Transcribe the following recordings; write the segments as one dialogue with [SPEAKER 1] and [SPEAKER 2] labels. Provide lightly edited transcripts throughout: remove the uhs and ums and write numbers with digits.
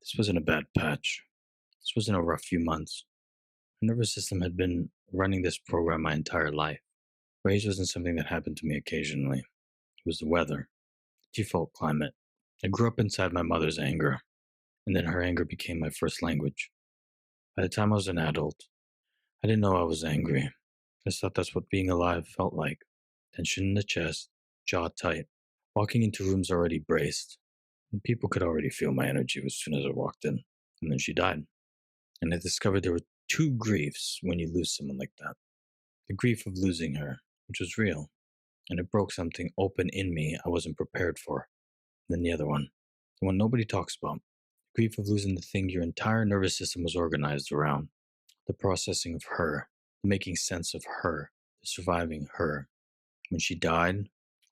[SPEAKER 1] This wasn't a bad patch. This wasn't a rough few months. My nervous system had been running this program my entire life. Rage wasn't something that happened to me occasionally. It was the weather, the default climate. I grew up inside my mother's anger, and then her anger became my first language. By the time I was an adult, I didn't know I was angry. I just thought that's what being alive felt like. Tension in the chest, jaw tight, walking into rooms already braced. And people could already feel my energy as soon as I walked in. And then she died. And I discovered there were two griefs when you lose someone like that. The grief of losing her, which was real, and it broke something open in me I wasn't prepared for. And then the other one, the one nobody talks about, the grief of losing the thing your entire nervous system was organized around, the processing of her, the making sense of her, the surviving her. When she died,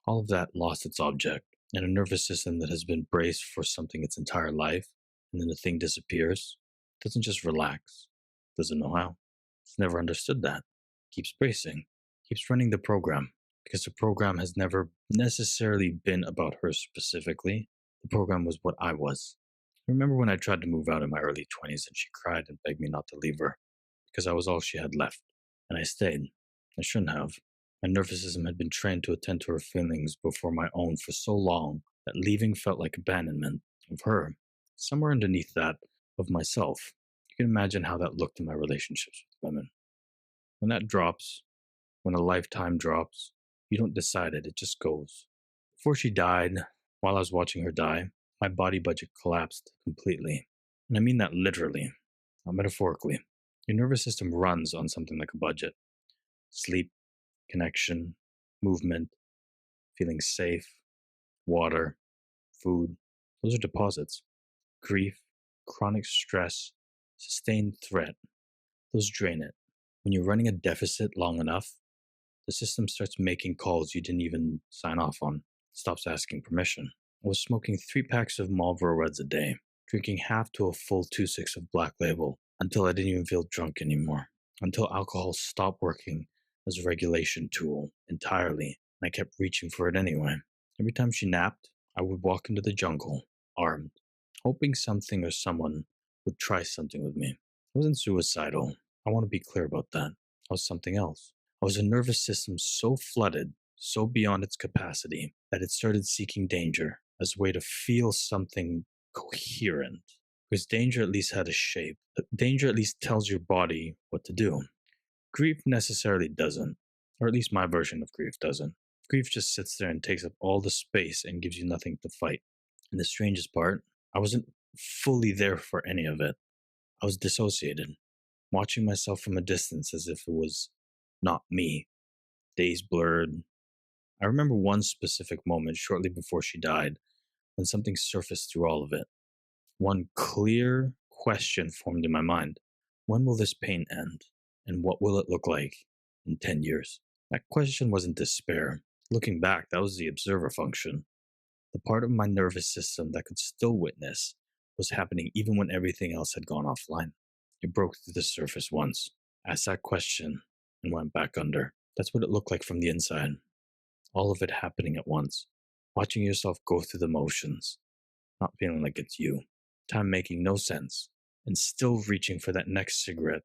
[SPEAKER 1] all of that lost its object, and a nervous system that has been braced for something its entire life, and then the thing disappears, doesn't just relax, doesn't know how. It's never understood that. Keeps bracing, keeps running the program, because the program has never necessarily been about her specifically. The program was what I was. I remember when I tried to move out in my early 20s and she cried and begged me not to leave her, because I was all she had left. And I stayed. I shouldn't have. My nervous system had been trained to attend to her feelings before my own for so long that leaving felt like abandonment of her. Somewhere underneath that, of myself. You can imagine how that looked in my relationships with women. When that drops, when a lifetime drops, you don't decide it, it just goes. Before she died, while I was watching her die, my body budget collapsed completely. And I mean that literally, not metaphorically. Your nervous system runs on something like a budget: sleep, connection, movement, feeling safe, water, food. Those are deposits. Grief, chronic stress, sustained threat. Those drain it. When you're running a deficit long enough, the system starts making calls you didn't even sign off on. It stops asking permission. I was smoking 3 packs of Marlboro Reds a day, drinking half to a full 2.6 of Black Label until I didn't even feel drunk anymore. Until alcohol stopped working as a regulation tool entirely, and I kept reaching for it anyway. Every time she napped, I would walk into the jungle, armed, hoping something or someone would try something with me. I wasn't suicidal. I want to be clear about that. I was something else. I was a nervous system so flooded, so beyond its capacity, that it started seeking danger as a way to feel something coherent. Because danger at least had a shape. Danger at least tells your body what to do. Grief necessarily doesn't, or at least my version of grief doesn't. Grief just sits there and takes up all the space and gives you nothing to fight. And the strangest part, I wasn't fully there for any of it. I was dissociated, watching myself from a distance as if it was not me. Days blurred. I remember one specific moment shortly before she died when something surfaced through all of it. One clear question formed in my mind: when will this pain end? And what will it look like in 10 years? That question wasn't despair. Looking back, that was the observer function. The part of my nervous system that could still witness was happening even when everything else had gone offline. It broke through the surface once, asked that question, and went back under. That's what it looked like from the inside. All of it happening at once. Watching yourself go through the motions, not feeling like it's you. Time making no sense, and still reaching for that next cigarette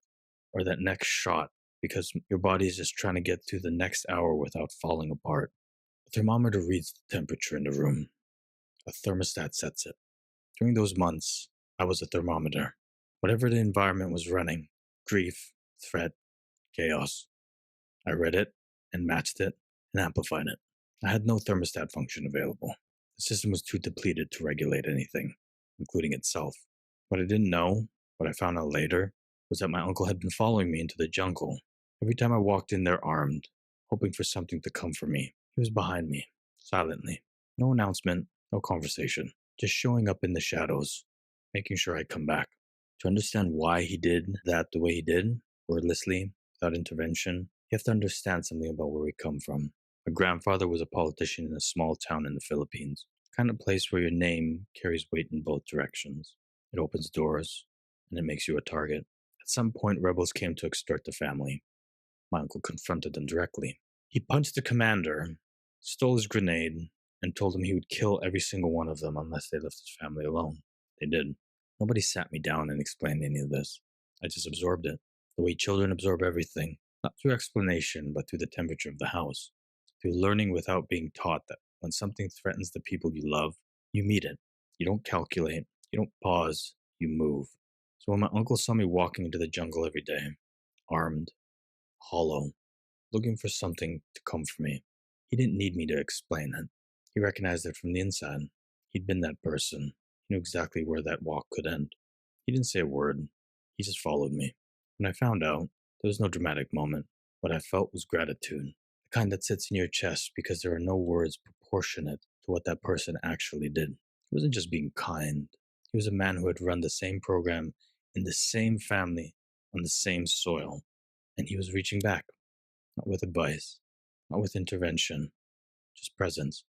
[SPEAKER 1] or that next shot because your body is just trying to get through the next hour without falling apart. A thermometer reads the temperature in the room. A thermostat sets it. During those months, I was a thermometer. Whatever the environment was running: grief, threat, chaos. I read it and matched it and amplified it. I had no thermostat function available. The system was too depleted to regulate anything, including itself. What I didn't know, what I found out later, was that my uncle had been following me into the jungle. Every time I walked in there armed, hoping for something to come for me, he was behind me, silently. No announcement, no conversation, just showing up in the shadows, making sure I'd come back. To understand why he did that the way he did, wordlessly, without intervention, you have to understand something about where we come from. My grandfather was a politician in a small town in the Philippines, the kind of place where your name carries weight in both directions. It opens doors, and it makes you a target. At some point, rebels came to extort the family. My uncle confronted them directly. He punched the commander, stole his grenade, and told him he would kill every single one of them unless they left his family alone. They did. Nobody sat me down and explained any of this. I just absorbed it, the way children absorb everything, not through explanation, but through the temperature of the house, through learning without being taught that when something threatens the people you love, you meet it. You don't calculate, you don't pause, you move. So when my uncle saw me walking into the jungle every day, armed, hollow, looking for something to come for me, he didn't need me to explain it. He recognized it from the inside. He'd been that person. He knew exactly where that walk could end. He didn't say a word. He just followed me. When I found out, there was no dramatic moment. What I felt was gratitude, the kind that sits in your chest because there are no words proportionate to what that person actually did. He wasn't just being kind. He was a man who had run the same program in the same family on the same soil, and he was reaching back, not with advice, not with intervention, just presence.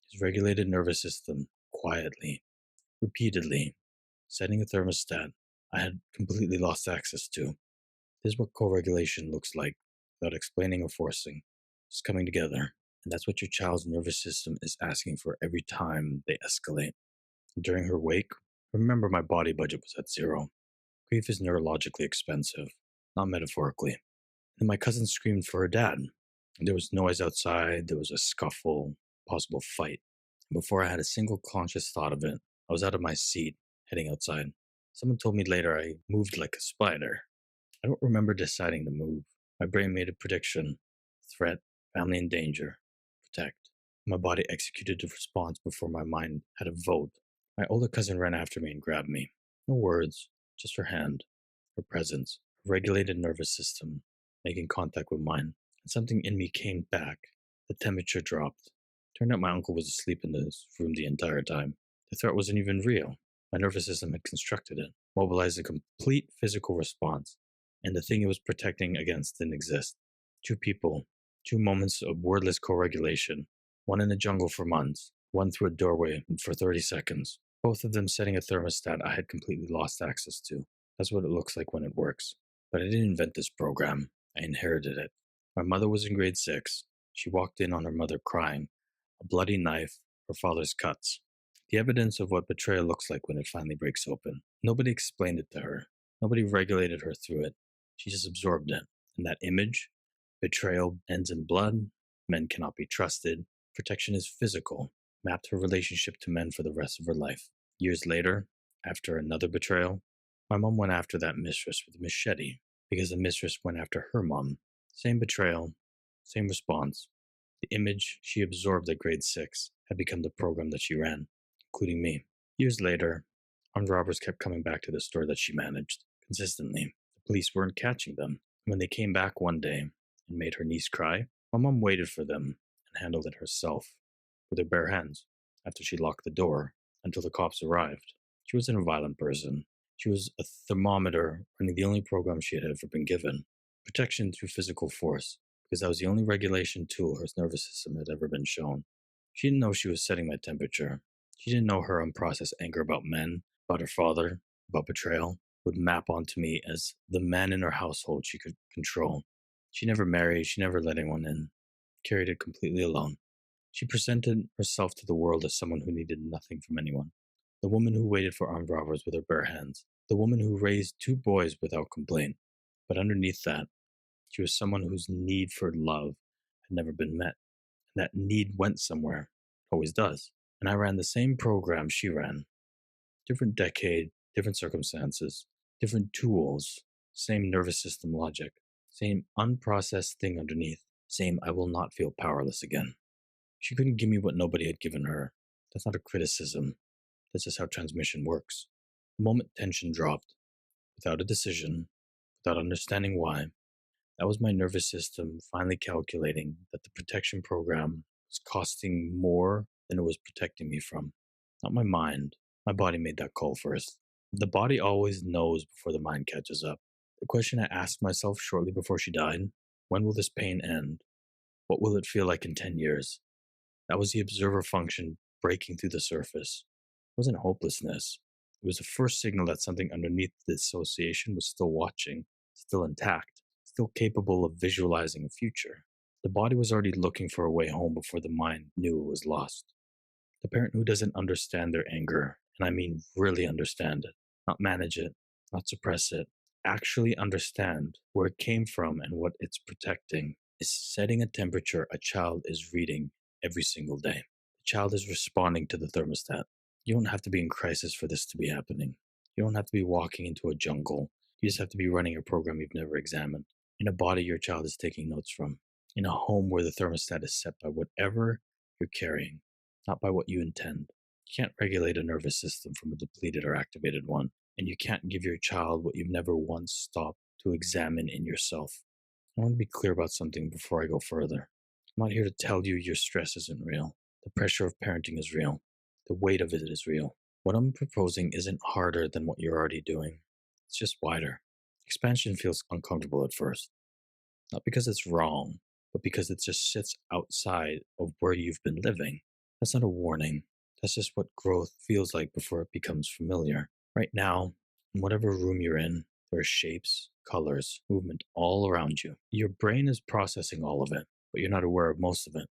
[SPEAKER 1] His regulated nervous system, quietly, repeatedly, setting a thermostat I had completely lost access to. This is what co-regulation looks like, without explaining or forcing, just coming together. And that's what your child's nervous system is asking for every time they escalate. During her wake, remember my body budget was at zero. Grief is neurologically expensive, not metaphorically. And my cousin screamed for her dad. There was noise outside, there was a scuffle, possible fight. Before I had a single conscious thought of it, I was out of my seat, heading outside. Someone told me later I moved like a spider. I don't remember deciding to move. My brain made a prediction: threat, family in danger, protect. My body executed a response before my mind had a vote. My older cousin ran after me and grabbed me. No words, just her hand, her presence, her regulated nervous system making contact with mine. And something in me came back. The temperature dropped. Turned out my uncle was asleep in this room the entire time. The threat wasn't even real. My nervous system had constructed it, mobilized a complete physical response, and the thing it was protecting against didn't exist. Two people, two moments of wordless co regulation, one in the jungle for months, one through a doorway for 30 seconds, both of them setting a thermostat I had completely lost access to. That's what it looks like when it works. But I didn't invent this program, I inherited it. My mother was in grade 6. She walked in on her mother crying, a bloody knife, her father's cuts. The evidence of what betrayal looks like when it finally breaks open. Nobody explained it to her. Nobody regulated her through it. She just absorbed it. And that image, betrayal ends in blood, men cannot be trusted, protection is physical, mapped her relationship to men for the rest of her life. Years later, after another betrayal, my mom went after that mistress with a machete because the mistress went after her mom. Same betrayal, same response. The image she absorbed at grade 6 had become the program that she ran, including me. Years later, armed robbers kept coming back to the store that she managed, consistently. The police weren't catching them. When they came back one day and made her niece cry, my mom waited for them and handled it herself, with her bare hands, after she locked the door, until the cops arrived. She wasn't a violent person. She was a thermometer running the only program she had ever been given: protection through physical force, because that was the only regulation tool her nervous system had ever been shown. She didn't know she was setting my temperature. She didn't know her unprocessed anger about men, about her father, about betrayal, would map onto me as the man in her household she could control. She never married, she never let anyone in, carried it completely alone. She presented herself to the world as someone who needed nothing from anyone. The woman who waited for armed robbers with her bare hands. The woman who raised 2 boys without complaint. But underneath that, she was someone whose need for love had never been met. And that need went somewhere. It always does. And I ran the same program she ran. Different decade, different circumstances, different tools, same nervous system logic, same unprocessed thing underneath, same I will not feel powerless again. She couldn't give me what nobody had given her. That's not a criticism. That's just how transmission works. The moment tension dropped, without a decision, without understanding why, that was my nervous system finally calculating that the protection program was costing more than it was protecting me from. Not my mind. My body made that call first. The body always knows before the mind catches up. The question I asked myself shortly before she died: when will this pain end? What will it feel like in 10 years? That was the observer function breaking through the surface. It wasn't hopelessness. It was the first signal that something underneath the dissociation was still watching, still intact, still capable of visualizing a future. The body was already looking for a way home before the mind knew it was lost. The parent who doesn't understand their anger, and I mean really understand it, not manage it, not suppress it. Actually understand where it came from and what it's protecting is setting a temperature a child is reading every single day. The child is responding to the thermostat. You don't have to be in crisis for this to be happening. You don't have to be walking into a jungle. You just have to be running a program you've never examined, in a body your child is taking notes from, in a home where the thermostat is set by whatever you're carrying, not by what you intend. You can't regulate a nervous system from a depleted or activated one, and you can't give your child what you've never once stopped to examine in yourself. I want to be clear about something before I go further. I'm not here to tell you your stress isn't real. The pressure of parenting is real. The weight of it is real. What I'm proposing isn't harder than what you're already doing. It's just wider. Expansion feels uncomfortable at first, not because it's wrong, but because it just sits outside of where you've been living. That's not a warning. That's just what growth feels like before it becomes familiar. Right now, in whatever room you're in, there are shapes, colors, movement all around you. Your brain is processing all of it, but you're not aware of most of it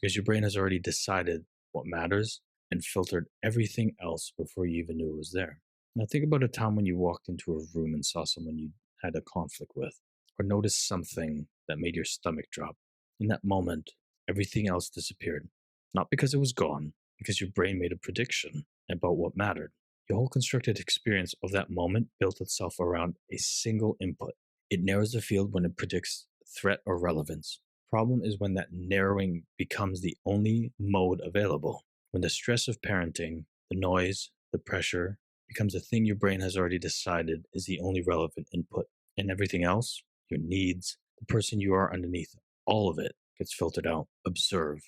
[SPEAKER 1] because your brain has already decided what matters and filtered everything else before you even knew it was there. Now, think about a time when you walked into a room and saw someone you had a conflict with, or noticed something that made your stomach drop. In that moment, everything else disappeared. Not because it was gone, because your brain made a prediction about what mattered. Your whole constructed experience of that moment built itself around a single input. It narrows the field when it predicts threat or relevance. Problem is when that narrowing becomes the only mode available. When the stress of parenting, the noise, the pressure becomes a thing your brain has already decided is the only relevant input. And everything else, your needs, the person you are underneath, all of it gets filtered out. Observe,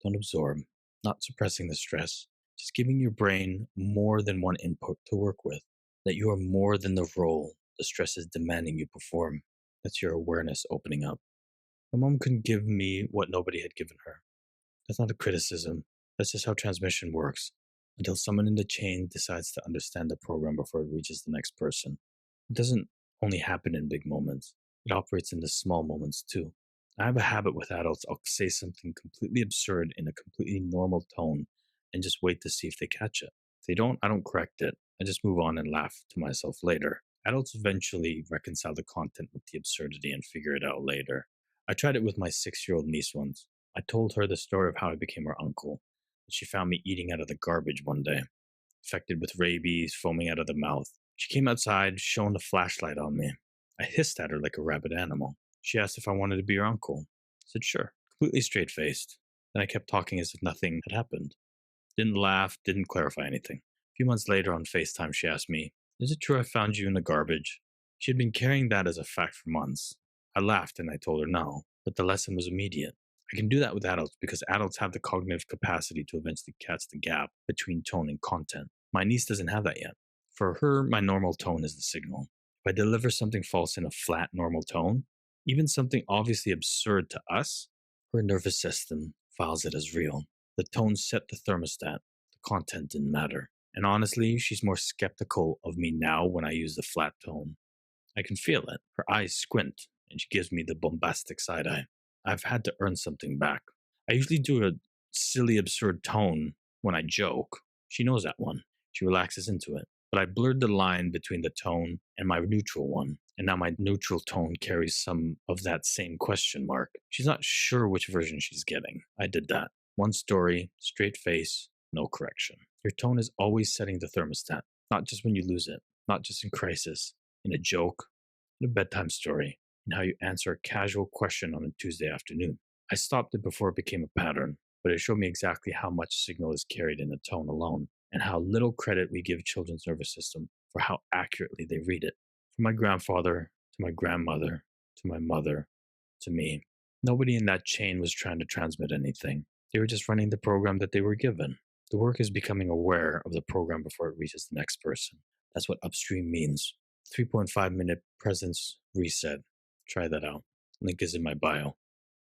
[SPEAKER 1] don't absorb, not suppressing the stress, just giving your brain more than one input to work with. That you are more than the role the stress is demanding you perform. That's your awareness opening up. My mom couldn't give me what nobody had given her. That's not a criticism. That's just how transmission works. Until someone in the chain decides to understand the program before it reaches the next person. It doesn't only happen in big moments, it operates in the small moments too. I have a habit with adults. I'll say something completely absurd in a completely normal tone and just wait to see if they catch it. If they don't, I don't correct it. I just move on and laugh to myself later. Adults eventually reconcile the content with the absurdity and figure it out later. I tried it with my 6-year-old niece once. I told her the story of how I became her uncle. She found me eating out of the garbage one day, affected with rabies, foaming out of the mouth. She came outside, shone a flashlight on me. I hissed at her like a rabid animal. She asked if I wanted to be her uncle. I said, sure, completely straight faced. Then I kept talking as if nothing had happened. Didn't laugh, didn't clarify anything. A few months later on FaceTime, she asked me, is it true I found you in the garbage? She had been carrying that as a fact for months. I laughed and I told her no, but the lesson was immediate. I can do that with adults because adults have the cognitive capacity to eventually catch the gap between tone and content. My niece doesn't have that yet. For her, my normal tone is the signal. If I deliver something false in a flat, normal tone, even something obviously absurd to us, her nervous system files it as real. The tone set the thermostat, the content didn't matter. And honestly, she's more skeptical of me now when I use the flat tone. I can feel it. Her eyes squint, and she gives me the bombastic side eye. I've had to earn something back. I usually do a silly, absurd tone when I joke. She knows that one. She relaxes into it. But I blurred the line between the tone and my neutral one, and now my neutral tone carries some of that same question mark. She's not sure which version she's getting. I did that. One story, straight face, no correction. Your tone is always setting the thermostat, not just when you lose it, not just in crisis, in a joke, in a bedtime story, and how you answer a casual question on a Tuesday afternoon. I stopped it before it became a pattern, but it showed me exactly how much signal is carried in the tone alone, and how little credit we give children's nervous system for how accurately they read it. From my grandfather, to my grandmother, to my mother, to me, nobody in that chain was trying to transmit anything. They were just running the program that they were given. The work is becoming aware of the program before it reaches the next person. That's what upstream means. 3.5-minute presence reset. Try that out. Link is in my bio.